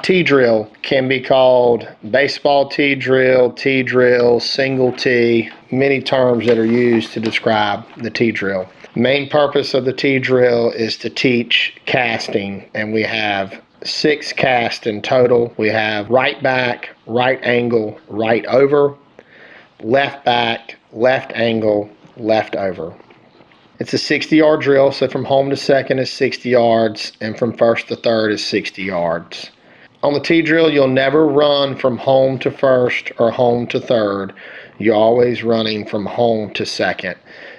T-drill can be called baseball T-drill, single T, many terms that are used to describe the T-drill. Main purpose of the T-drill is to teach casting, and we have 6 casts in total. We have right back, right angle, right over, left back, left angle, left over. It's a 60-yard drill, so from home to second is 60 yards, and from first to third is 60 yards. On the T-drill, you'll never run from home to first or home to third. You're always running from home to second.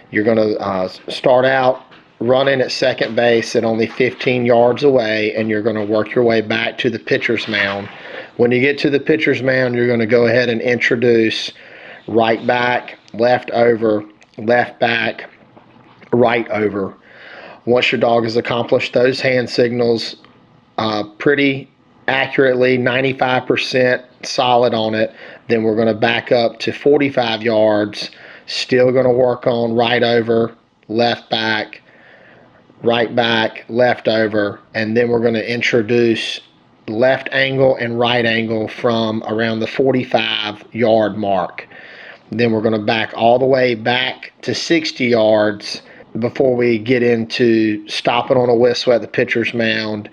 You're going to start out running at second base at only 15 yards away, and you're going to work your way back to the pitcher's mound. When you get to the pitcher's mound, you're going to go ahead and introduce right back, left over, left back, right over. Once your dog has accomplished those hand signals pretty accurately, 95% solid on it, then we're going to back up to 45 yards, still going to work on right over, left back, left over, and then we're going to introduce left angle and right angle from around the 45-yard mark. Then we're going to back all the way back to 60 yards before we get into stopping on a whistle at the pitcher's mound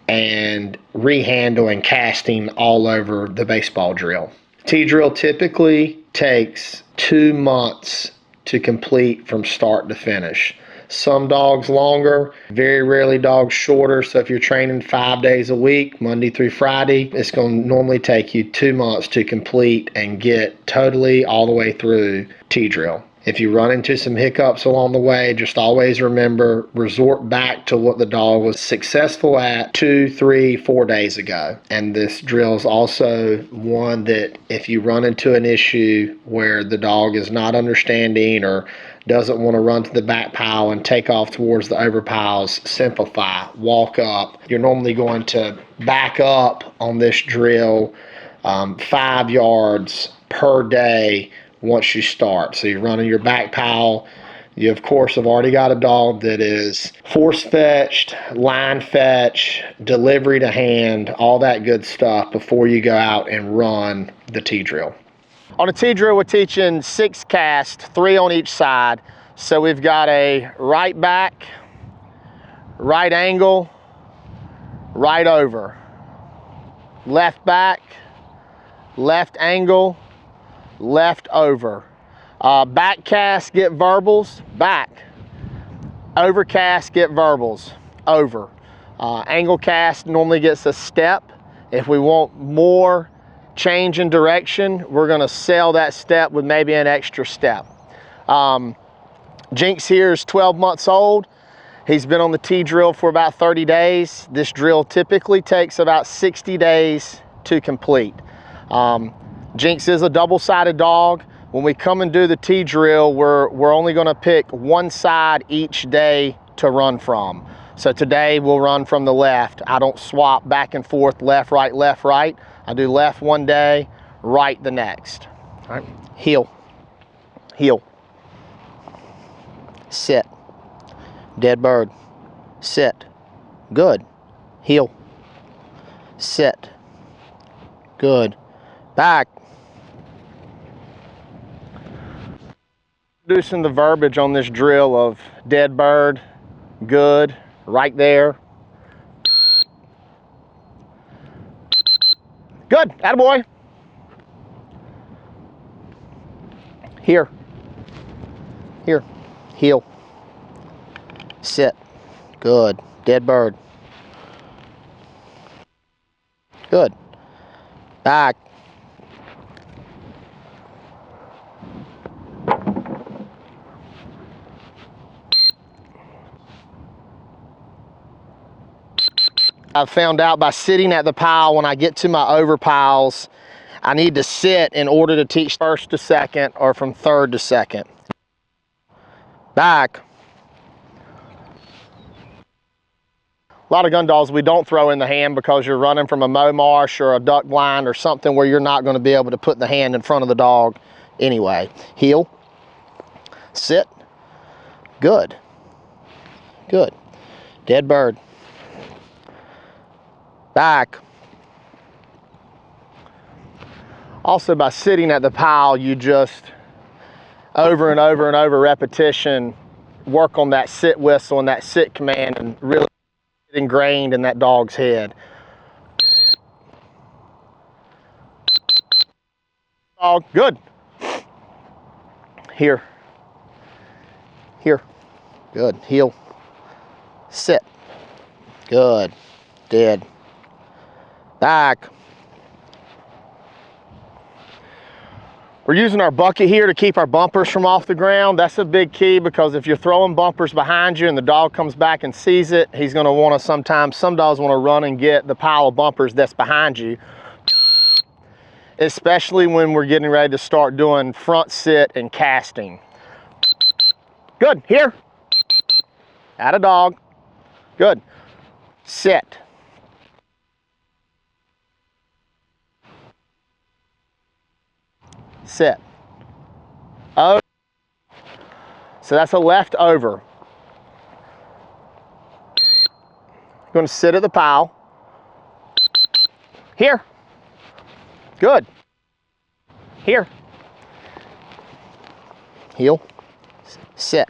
and rehandle and casting all over the baseball drill. T-drill typically takes 2 months to complete from start to finish. Some dogs longer, very rarely dogs shorter. So if you're training 5 days a week, Monday through Friday, it's going to normally take you 2 months to complete and get totally all the way through T-drill. If you run into some hiccups along the way, just always remember, resort back to what the dog was successful at 2, 3, 4 days ago. And this drill is also one that if you run into an issue where the dog is not understanding or doesn't want to run to the back pile and take off towards the over piles, simplify, walk up. You're normally going to back up on this drill 5 yards per day once you start. So you're running your back pile. You, of course, have already got a dog that is force fetched, line fetch, delivery to hand, all that good stuff before you go out and run the T-drill. On a T-drill, we're teaching 6 casts, 3 on each side. So we've got a right back, right angle, right over, left back, left angle, left over. Back cast, get verbals, back. Over cast, get verbals, over. Angle cast normally gets a step. If we want more change in direction, we're gonna sell that step with maybe an extra step. Jinx here is 12 months old. He's been on the T-drill for about 30 days. This drill typically takes about 60 days to complete. Jinx is a double-sided dog. When we come and do the T-drill, we're only gonna pick one side each day to run from. So today we'll run from the left. I don't swap back and forth, left, right, left, right. I do left one day, right the next. All right, heel, heel, sit, dead bird, sit, good, heel, sit, good, back. Introducing the verbiage on this drill of dead bird, good, right there. Good, attaboy. Here, here, heel, sit, good, dead bird, good, back. I've found out by sitting at the pile, when I get to my over piles, I need to sit in order to teach first to second or from third to second. Back. A lot of gun dogs we don't throw in the hand because you're running from a mow marsh or a duck blind or something where you're not going to be able to put the hand in front of the dog anyway. Heel. Sit. Good. Good. Dead bird. Back. Also, by sitting at the pile, you just over and over and over repetition work on that sit whistle and that sit command and really get ingrained in that dog's head. Dog, good. Here. Here. Good. Heel. Sit. Good. Dead. Back. We're using our bucket here to keep our bumpers from off the ground. That's a big key, because if you're throwing bumpers behind you and the dog comes back and sees it, he's going to want to sometimes, some dogs want to run and get the pile of bumpers that's behind you, especially when we're getting ready to start doing front sit and casting. Good. Here. Atta dog. Good. Sit. Sit. Oh, so that's a left over. Going to sit at the pile. Here. Good. Here. Heel. Sit.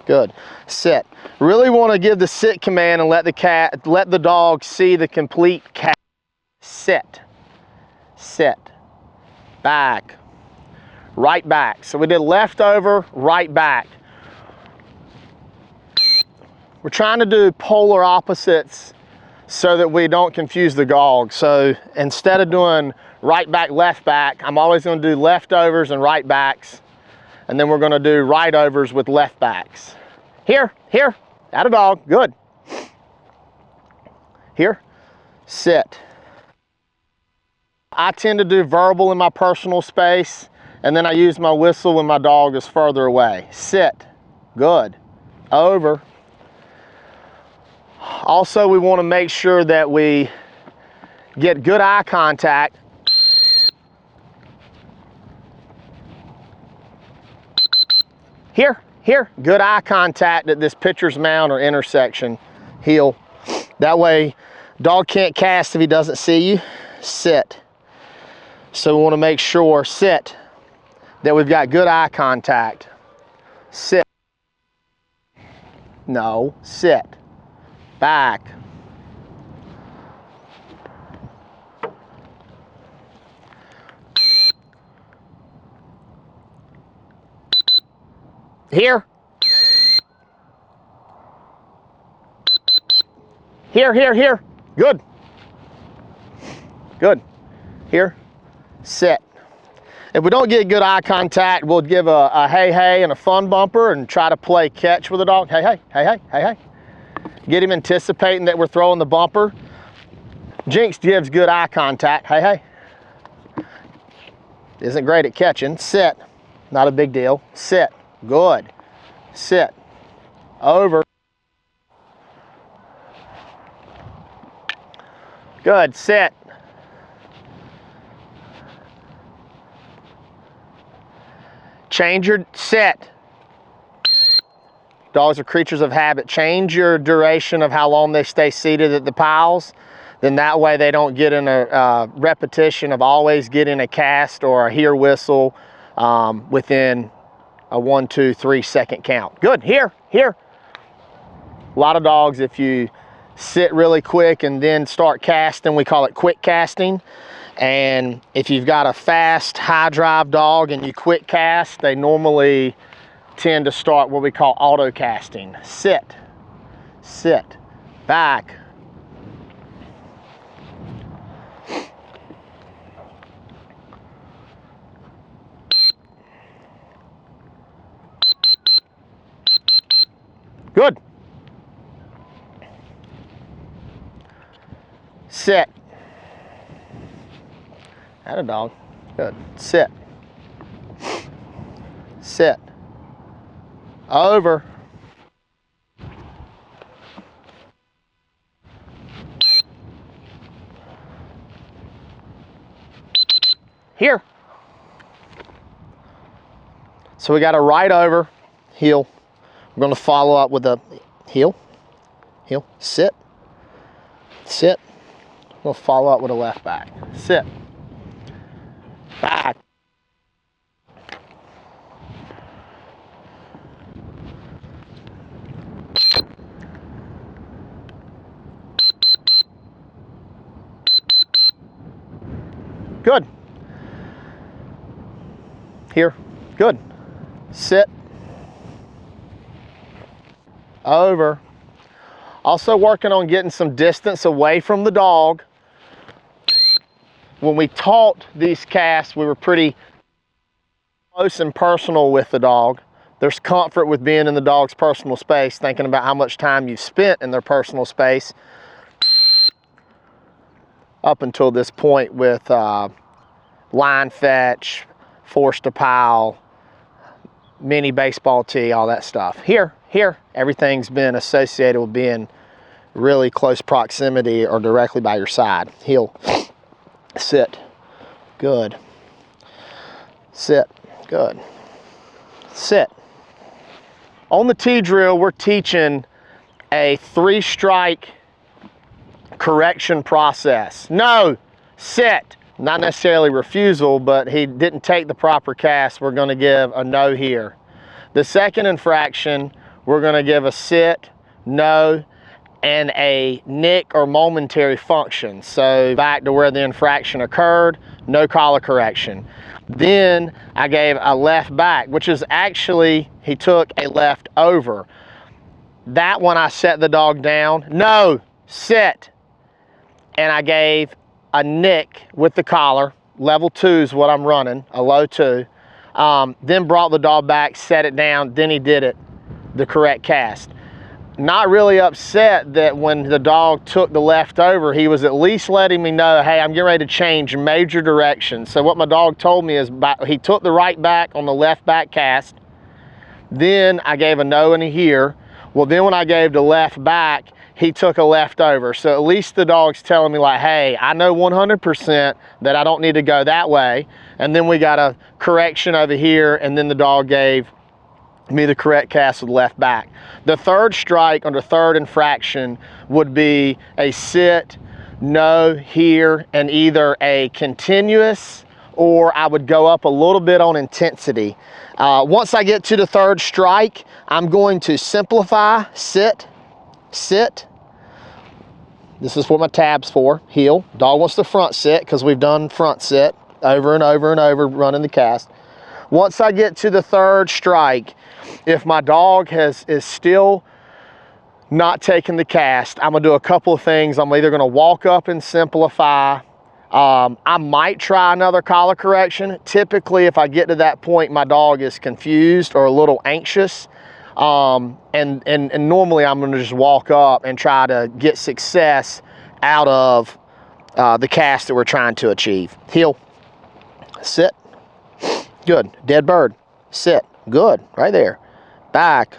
Good. Sit. Really want to give the sit command and let the dog see the complete cat. Sit. Sit. Back. Right back. So we did left over, right back. We're trying to do polar opposites so that we don't confuse the dog. So instead of doing right back, left back, I'm always going to do leftovers and right backs. And then we're going to do right overs with left backs. Here, here, atta dog, good. Here, sit. I tend to do verbal in my personal space, and then I use my whistle when my dog is further away. Sit, good. Over. Also, we want to make sure that we get good eye contact. Here, here, good eye contact at this pitcher's mound or intersection. Heel. That way, dog can't cast if he doesn't see you. Sit. So we want to make sure, sit, that we've got good eye contact. Sit. No, sit. Back. Here. Here, here, here. Good. Good. Here. Sit. If we don't get good eye contact, we'll give a hey, hey, and a fun bumper and try to play catch with the dog. Hey, hey, hey, hey, hey, hey. Get him anticipating that we're throwing the bumper. Jinx gives good eye contact. Hey, hey. Isn't great at catching. Sit. Not a big deal. Sit. Good. Sit. Over. Good. Sit. Change your sit. Dogs are creatures of habit. Change your duration of how long they stay seated at the piles. Then that way they don't get in a repetition of always getting a cast or a hear whistle within a 1, 2, 3 second count. Good. Here, here. A lot of dogs, if you sit really quick and then start casting, we call it quick casting. And if you've got a fast, high drive dog and you quick cast, they normally tend to start what we call auto casting. Sit, sit, back. Good. Sit. Atta dog. Good. Sit. Sit. Over. Here. So we got a right over, heel. We're going to follow up with a heel, heel, sit, sit. We'll follow up with a left back. Sit. Back. Good. Here. Good. Sit. Over. Also working on getting some distance away from the dog. When we taught these casts, we were pretty close and personal with the dog. There's comfort with being in the dog's personal space, thinking about how much time you've spent in their personal space. Up until this point with line fetch, force to pile, mini baseball tee, all that stuff. Here, everything's been associated with being really close proximity or directly by your side. Heel, sit, good. Sit, good. Sit. On the T-drill, we're teaching a 3-strike correction process. No, sit. Not necessarily refusal, but he didn't take the proper cast. We're going to give a no here. The second infraction, we're going to give a sit, no, and a nick or momentary function. So back to where the infraction occurred, no collar correction. Then I gave a left back, which is actually, he took a left over. That one I set the dog down, no, sit. And I gave a nick with the collar, level 2 is what I'm running, a low 2. Then brought the dog back, set it down, then he did it, the correct cast. Not really upset that when the dog took the left over, he was at least letting me know, hey, I'm getting ready to change major direction. So what my dog told me is he took the right back on the left back cast. Then I gave a no and a here. Well, then when I gave the left back, he took a left over. So at least the dog's telling me like, hey, I know 100% that I don't need to go that way. And then we got a correction over here, and then the dog gave me the correct cast with left back. The third strike under third infraction would be a sit, no, here, and either a continuous or I would go up a little bit on intensity. Once I get to the third strike, I'm going to simplify, sit, sit. This is what my tab's for, heel. Dog wants the front sit because we've done front sit over and over and over running the cast. Once I get to the third strike, if my dog is still not taking the cast, I'm gonna do a couple of things. I'm either gonna walk up and simplify. I might try another collar correction. Typically, if I get to that point, my dog is confused or a little anxious. And normally I'm gonna just walk up and try to get success out of the cast that we're trying to achieve. Heel, sit, good. Dead bird, sit, good, right there. Back.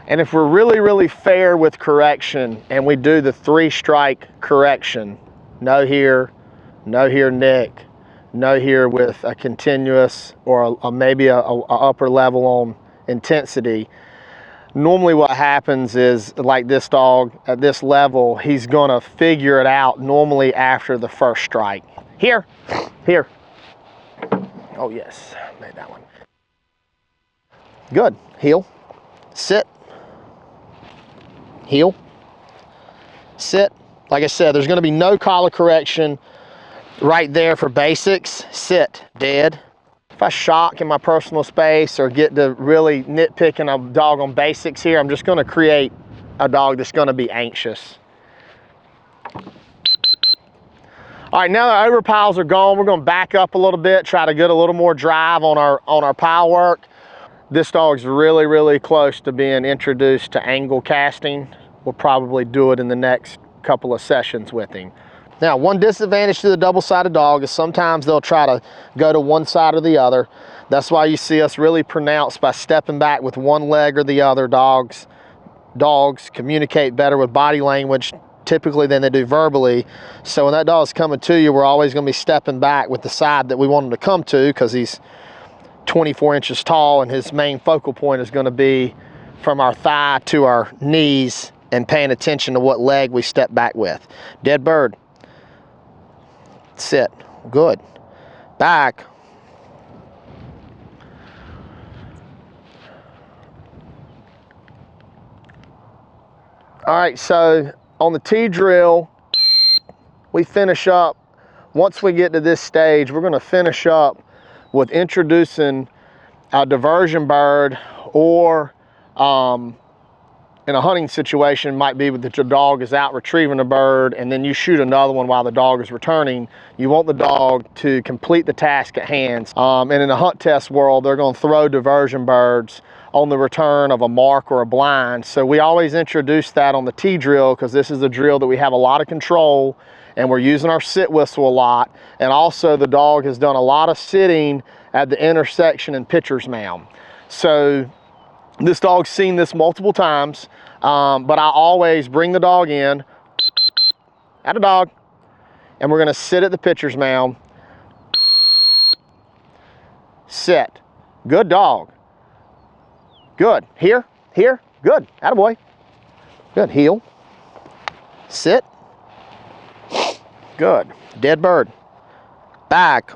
And if we're really, really fair with correction and we do the 3-strike correction, no here, nick, no here with a continuous or maybe a upper level on intensity, normally what happens is, like this dog at this level, he's gonna figure it out normally after the first strike. Here. Oh yes, made that one. Good, heel, sit, heel, sit. Like I said, there's gonna be no collar correction right there for basics. Sit, dead. If I shock in my personal space or get to really nitpicking a dog on basics here, I'm just gonna create a dog that's gonna be anxious. All right, now the over piles are gone, we're gonna back up a little bit, try to get a little more drive on our pile work. This dog's really, really close to being introduced to angle casting. We'll probably do it in the next couple of sessions with him. Now, one disadvantage to the double-sided dog is sometimes they'll try to go to one side or the other. That's why you see us really pronounce by stepping back with one leg or the other. Dogs communicate better with body language typically than they do verbally. So when that dog's coming to you, we're always going to be stepping back with the side that we want him to come to, because he's 24 inches tall and his main focal point is going to be from our thigh to our knees, and paying attention to what leg we step back with. Dead bird. Sit. Good. Back. All right, so on the T-drill, we finish up. Once we get to this stage, we're gonna finish up with introducing a diversion bird, or in a hunting situation, might be that your dog is out retrieving a bird and then you shoot another one while the dog is returning. You want the dog to complete the task at hand. And in the hunt test world, they're gonna throw diversion birds on the return of a mark or a blind. So we always introduce that on the T-drill, because this is a drill that we have a lot of control, and we're using our sit whistle a lot. And also the dog has done a lot of sitting at the intersection and pitcher's mound. So this dog's seen this multiple times, but I always bring the dog in, at a dog, and we're gonna sit at the pitcher's mound. Sit. Good dog. Good. Here, here, good. Attaboy. Good. Heel. Sit. Good. Dead bird. Back.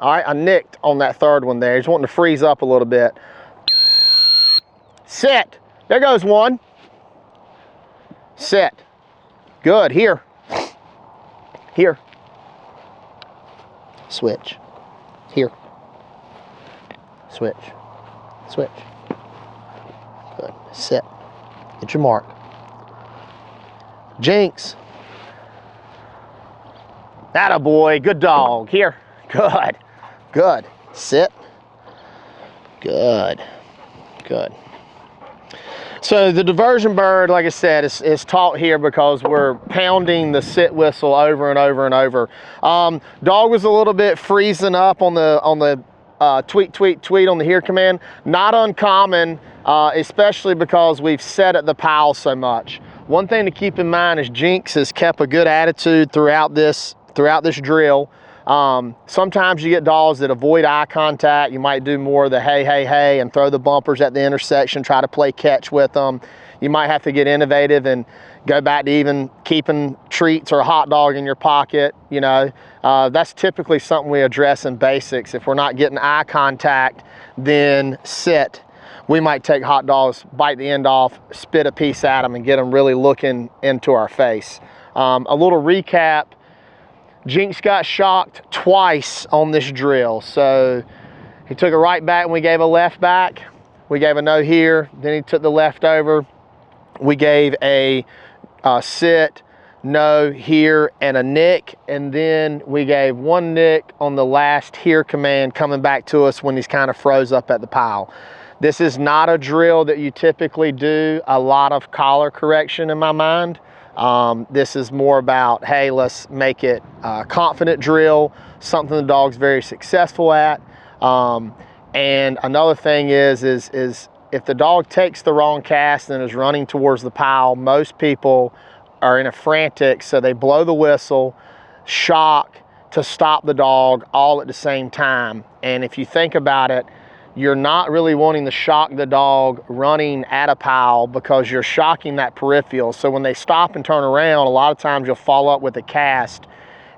All right, I nicked on that third one there. Just wanting to freeze up a little bit. Sit. There goes one. Sit. Good. Here. Here. Switch. Here. Switch. Switch. Good. Sit. Get your mark. Jinx. Attaboy. Good dog. Here. Good. Good. Sit. Good. Good. So the diversion bird, like I said, is taught here because we're pounding the sit whistle over and over and over. Dog was a little bit freezing up on the tweet, tweet, tweet on the here command. Not uncommon, especially because we've set at the pile so much. One thing to keep in mind is Jinx has kept a good attitude throughout this drill. Sometimes you get dogs that avoid eye contact. You might do more of the hey, hey, hey, and throw the bumpers at the intersection, try to play catch with them. You might have to get innovative and go back to even keeping treats or a hot dog in your pocket. You know, that's typically something we address in basics. If we're not getting eye contact, then sit. We might take hot dogs, bite the end off, spit a piece at them, and get them really looking into our face. A little recap. Jinx got shocked twice on this drill. So he took a right back and we gave a left back. We gave a no here, then he took the left over. We gave a sit, no here, and a nick. And then we gave one nick on the last here command coming back to us when he's kind of froze up at the pile. This is not a drill that you typically do a lot of collar correction in my mind. This is more about, hey, let's make it a confident drill, something the dog's very successful at. And another thing is if the dog takes the wrong cast and is running towards the pile, most people are in a frantic, so they blow the whistle, shock to stop the dog all at the same time. And if you think about it, you're not really wanting to shock the dog running at a pile because you're shocking that peripheral. So when they stop and turn around, a lot of times you'll follow up with a cast,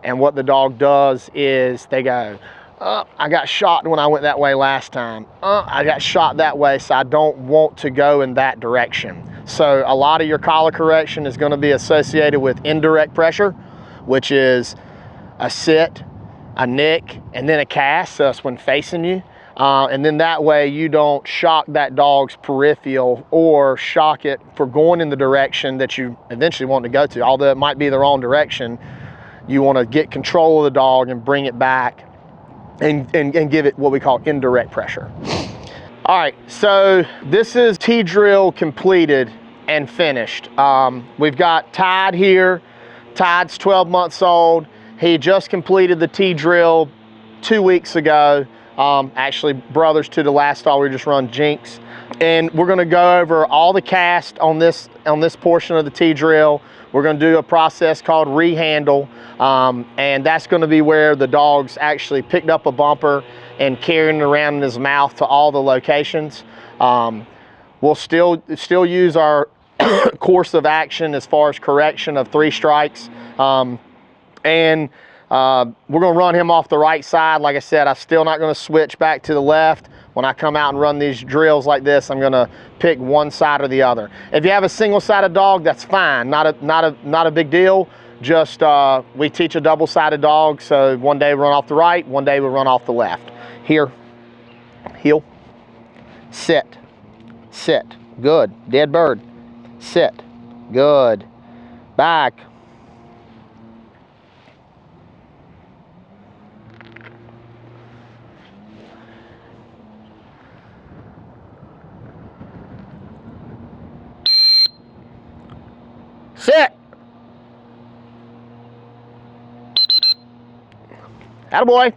and what the dog does is they go, I got shot when I went that way last time. I got shot that way, so I don't want to go in that direction. So a lot of your collar correction is going to be associated with indirect pressure, which is a sit, a nick, and then a cast. So that's when facing you. And then that way you don't shock that dog's peripheral or shock it for going in the direction that you eventually want to go to. Although it might be the wrong direction, you want to get control of the dog and bring it back and give it what we call indirect pressure. All right, so this is T-drill completed and finished. We've got Tide here. Tide's 12 months old. He just completed the T-drill 2 weeks ago. Actually brothers to the last stall we just run, Jinx. And we're gonna go over all the cast on this portion of the T-drill. We're gonna do a process called rehandle, and that's gonna be where the dog's actually picked up a bumper and carrying it around in his mouth to all the locations. We'll still use our course of action as far as correction of 3 strikes. And we're gonna run him off the right side. Like I said, I'm still not gonna switch back to the left. When I come out and run these drills like this, I'm gonna pick one side or the other. If you have a single-sided dog, that's fine. Not a big deal. Just we teach a double-sided dog, so one day we run off the right, one day we run off the left. Here, heel, sit, sit, good. Dead bird, sit, good. Back. Sit. Attaboy.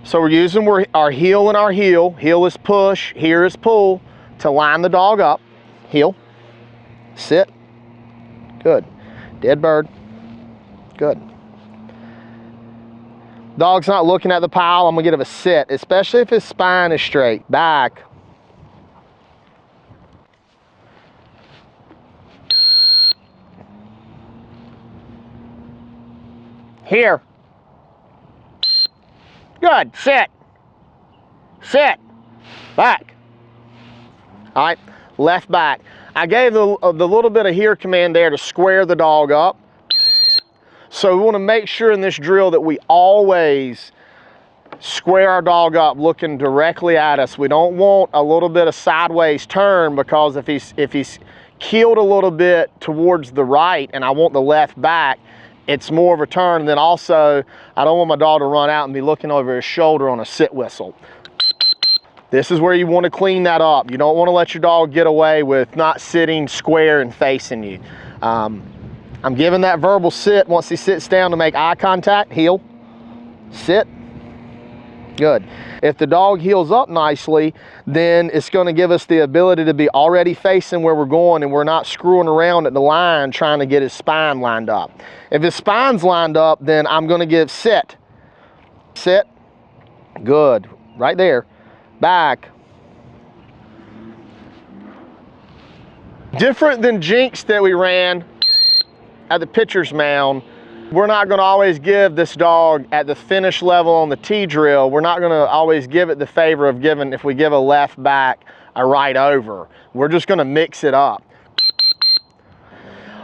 So we're using our heel and our heel. Heel is push, here is pull to line the dog up. Heel. Sit. Good. Dead bird. Good. Dog's not looking at the pile. I'm gonna give him a sit, especially if his spine is straight. Back. Here. Good. Sit. Sit. Back. All right. Left back. I gave the little bit of here command there to square the dog up. So we want to make sure in this drill that we always square our dog up looking directly at us. We don't want a little bit of sideways turn, because if he's keeled a little bit towards the right and I want the left back, it's more of a turn. And then also, I don't want my dog to run out and be looking over his shoulder on a sit whistle. This is where you want to clean that up. You don't want to let your dog get away with not sitting square and facing you. I'm giving that verbal sit once he sits down to make eye contact. Heel, sit, good. If the dog heels up nicely, then it's going to give us the ability to be already facing where we're going, and we're not screwing around at the line trying to get his spine lined up. If his spine's lined up, then I'm going to give sit, sit, good, right there, back. Different than jinx that we ran at the pitcher's mound, we're not going to always give this dog at the finish level on the T-drill. We're not going to always give it the favor of giving, if we give a left back, a right over. We're just going to mix it up.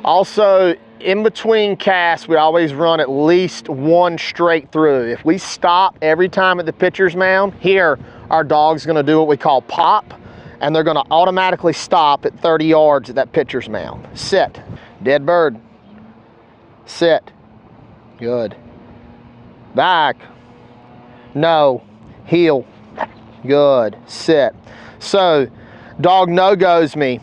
Also, in between casts, we always run at least one straight through. If we stop every time at the pitcher's mound, here, our dog's going to do what we call pop, and they're going to automatically stop at 30 yards at that pitcher's mound. Sit. Dead bird. Sit. Good. Back. No. Heel. Good. Sit. So, dog no-goes me.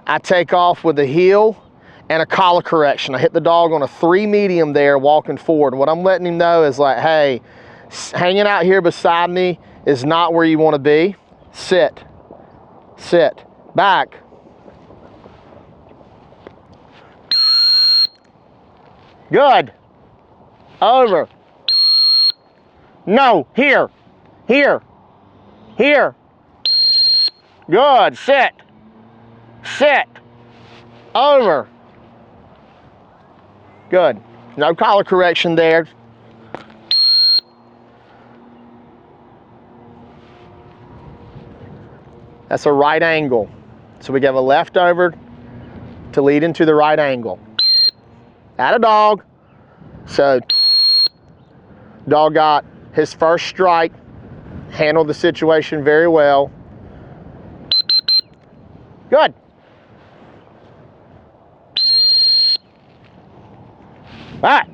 I take off with a heel and a collar correction. I hit the dog on a 3 medium there walking forward. What I'm letting him know is like, hey, hanging out here beside me is not where you want to be. Sit. Sit. Back. Good. Over. No. Here. Here. Here. Good. Sit. Sit. Over. Good. No collar correction there. That's a right angle. So we give a left over to lead into the right angle. At a dog. So dog got his first strike, handled the situation very well. Good. Back.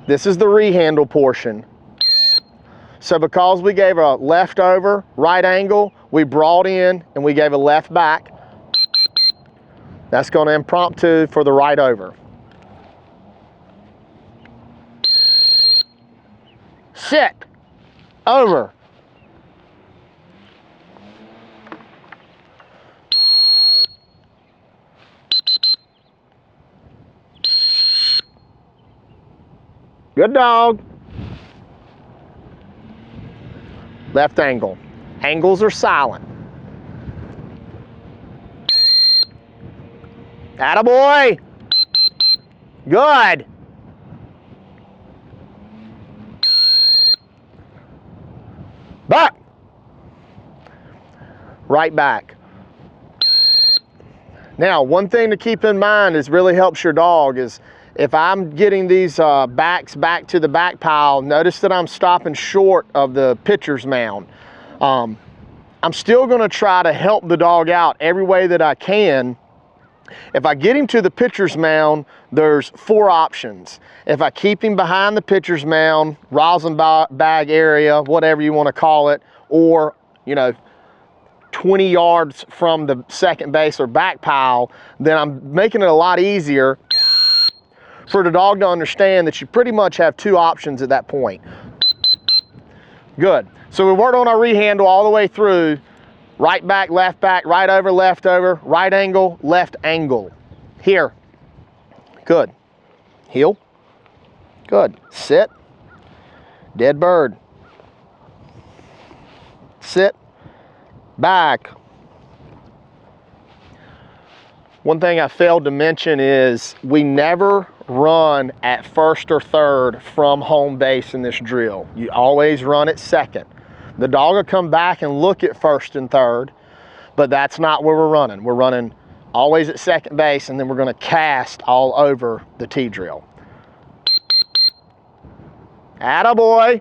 This is the rehandle portion. So because we gave a left over, right angle, we brought in and we gave a left back. That's going to impromptu for the right over. Sit. Over. Good dog. Left angle. Angles are silent. Attaboy. Good. Back. Right back. Now, one thing to keep in mind is really helps your dog is if I'm getting these backs back to the back pile, notice that I'm stopping short of the pitcher's mound. I'm still gonna try to help the dog out every way that I can. If I get him to the pitcher's mound, there's 4 options. If I keep him behind the pitcher's mound, rosin bag area, whatever you wanna call it, or, you know, 20 yards from the second base or back pile, then I'm making it a lot easier for the dog to understand that you pretty much have 2 options at that point. Good. So we worked on our rehandle all the way through. Right back, right over, right angle, left angle. Here. Good. Heel. Good. Sit. Dead bird. Sit. Back. One thing I failed to mention is we never run at first or third from home base in this drill. You always run at second. The dog will come back and look at first and third, but that's not where we're running. We're running always at second base, and then we're gonna cast all over the T-drill. Attaboy.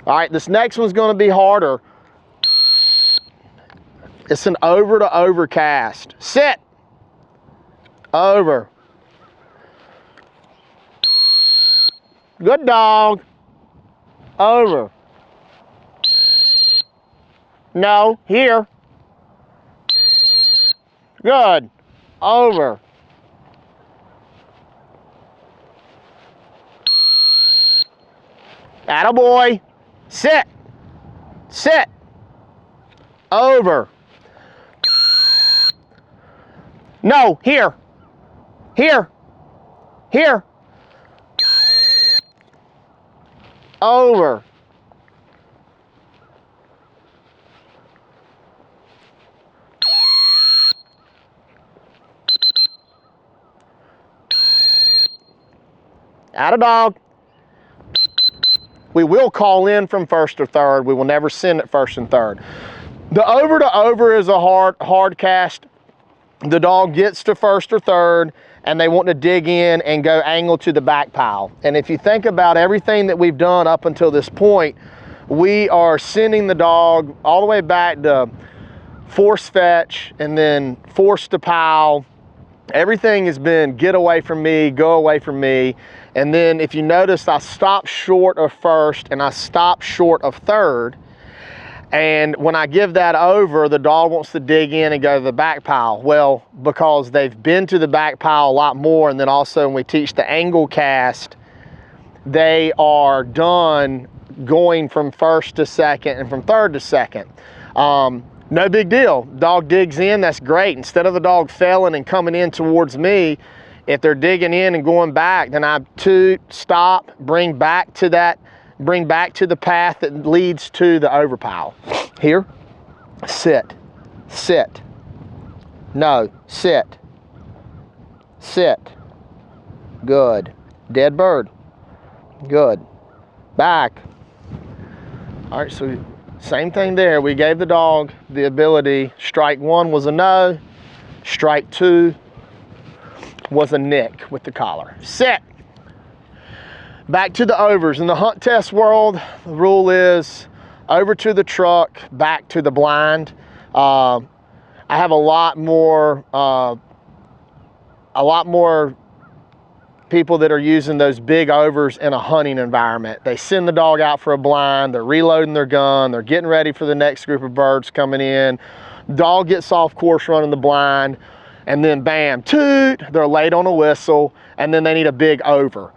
All right, this next one's gonna be harder. It's an over to over cast. Sit. Over. Good dog. Over. No, here. Good. Over. Attaboy. Sit. Sit. Over. No, here. Here. Here. Over. Atta dog. We will call in from first or third. We will never send it first and third. The over to over is a hard cast. The dog gets to first or third and they want to dig in and go angle to the back pile. And if you think about everything that we've done up until this point, we are sending the dog all the way back to force fetch and then force to pile. Everything has been get away from me, go away from me. And then if you notice, I stopped short of first and I stopped short of third. And when I give that over, the dog wants to dig in and go to the back pile. Well, because they've been to the back pile a lot more, and then also when we teach the angle cast, they are done going from first to second and from third to second. No big deal. Dog digs in, that's great. Instead of the dog failing and coming in towards me, if they're digging in and going back, then I toot, stop, bring back to the path that leads to the over pile. Here, sit, sit. No, sit, sit. Good. Dead bird. Good. Back. All right, so same thing there. We gave the dog the ability. Strike 1 was a no. Strike 2 was a nick with the collar. Sit. Back to the overs. In the hunt test world, the rule is over to the truck, back to the blind. I have a lot more people that are using those big overs in a hunting environment. They send the dog out for a blind, they're reloading their gun, they're getting ready for the next group of birds coming in. Dog gets off course running the blind, and then bam, toot, they're late on a whistle, and then they need a big over.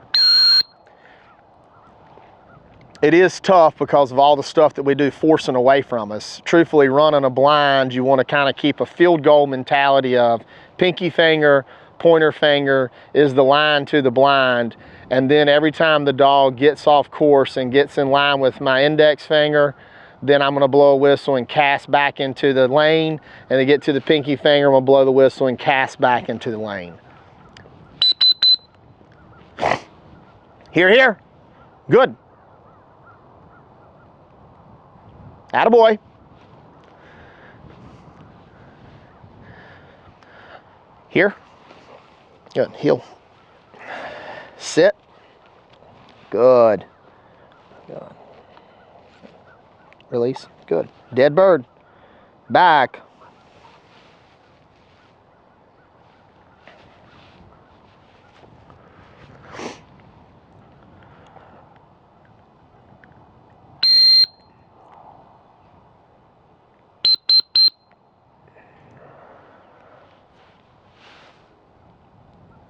it is tough because of all the stuff that we do forcing away from us. Truthfully, running a blind, you want to kind of keep a field goal mentality of pinky finger, pointer finger is the line to the blind. And then every time the dog gets off course and gets in line with my index finger, then I'm going to blow a whistle and cast back into the lane. And to get to the pinky finger, I'm going to blow the whistle and cast back into the lane. Here, here. Good. Attaboy. Here. Good. Heel. Sit. Good. Good. Release. Good. Dead bird. Back.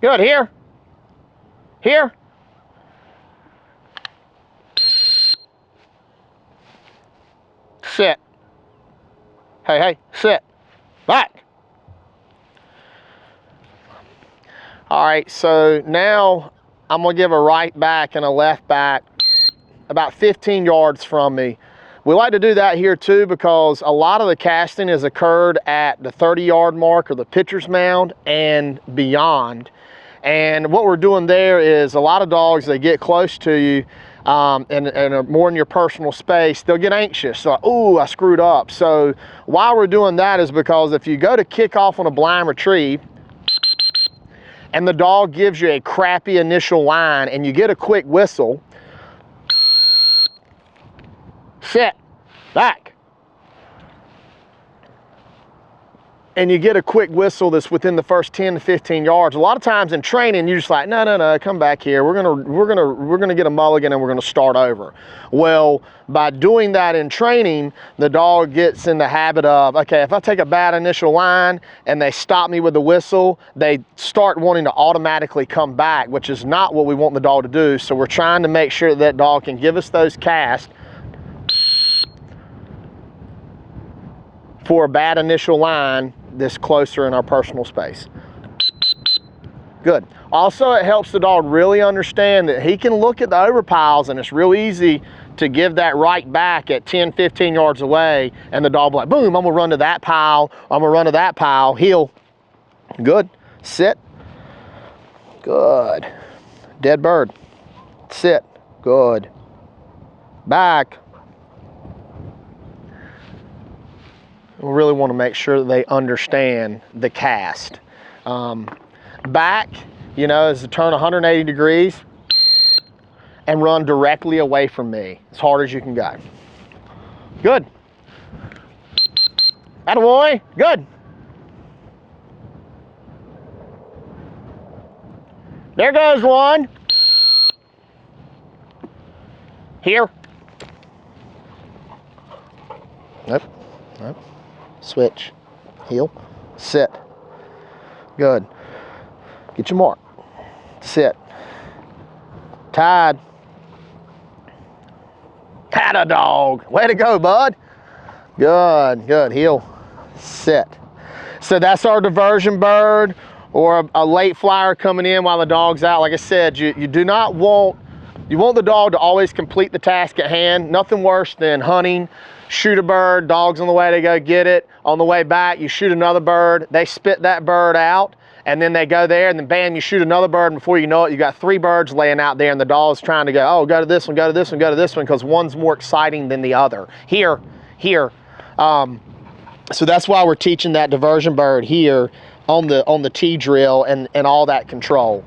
Good. Here. Here. Sit. Hey, hey, sit. Back. All right, so now I'm gonna give a right back and a left back about 15 yards from me. We like to do that here too because a lot of the casting has occurred at the 30-yard mark or the pitcher's mound and beyond. And what we're doing there is a lot of dogs, they get close to you and are more in your personal space, they'll get anxious. So, ooh, I screwed up. So why we're doing that is because if you go to kick off on a blind retrieve and the dog gives you a crappy initial line and you get a quick whistle, sit, back, and you get a quick whistle that's within the first 10 to 15 yards. A lot of times in training, you're just like, no, come back here. We're gonna get a mulligan and we're gonna start over. Well, by doing that in training, the dog gets in the habit of, okay, if I take a bad initial line and they stop me with the whistle, they start wanting to automatically come back, which is not what we want the dog to do. So we're trying to make sure that dog can give us those casts for a bad initial line this closer in our personal space. Good. Also, it helps the dog really understand that he can look at the overpiles and it's real easy to give that right back at 10, 15 yards away and the dog will be like, boom, I'm gonna run to that pile, I'm gonna run to that pile, heel. Good. Sit. Good. Dead bird. Sit. Good. Back. We really want to make sure that they understand the cast. Back, you know, is to turn 180 degrees and run directly away from me as hard as you can go. Good. Attaboy. Good. There goes one. Here. Nope. Nope. Switch, heel, sit. Good. Get your mark. Sit. Tied. Atta dog. Way to go, bud. Good, good. Heel, sit. So that's our diversion bird or a late flyer coming in while the dog's out. Like I said, you do not want, you want the dog to always complete the task at hand. Nothing worse than hunting, shoot a bird, dog's on the way to go get it. On the way back, you shoot another bird, they spit that bird out, and then they go there, and then bam, you shoot another bird, and before you know it, you got 3 birds laying out there, and the dog's trying to go, oh, go to this one, go to this one, go to this one, because one's more exciting than the other. Here. So that's why we're teaching that diversion bird here on the T drill and all that control.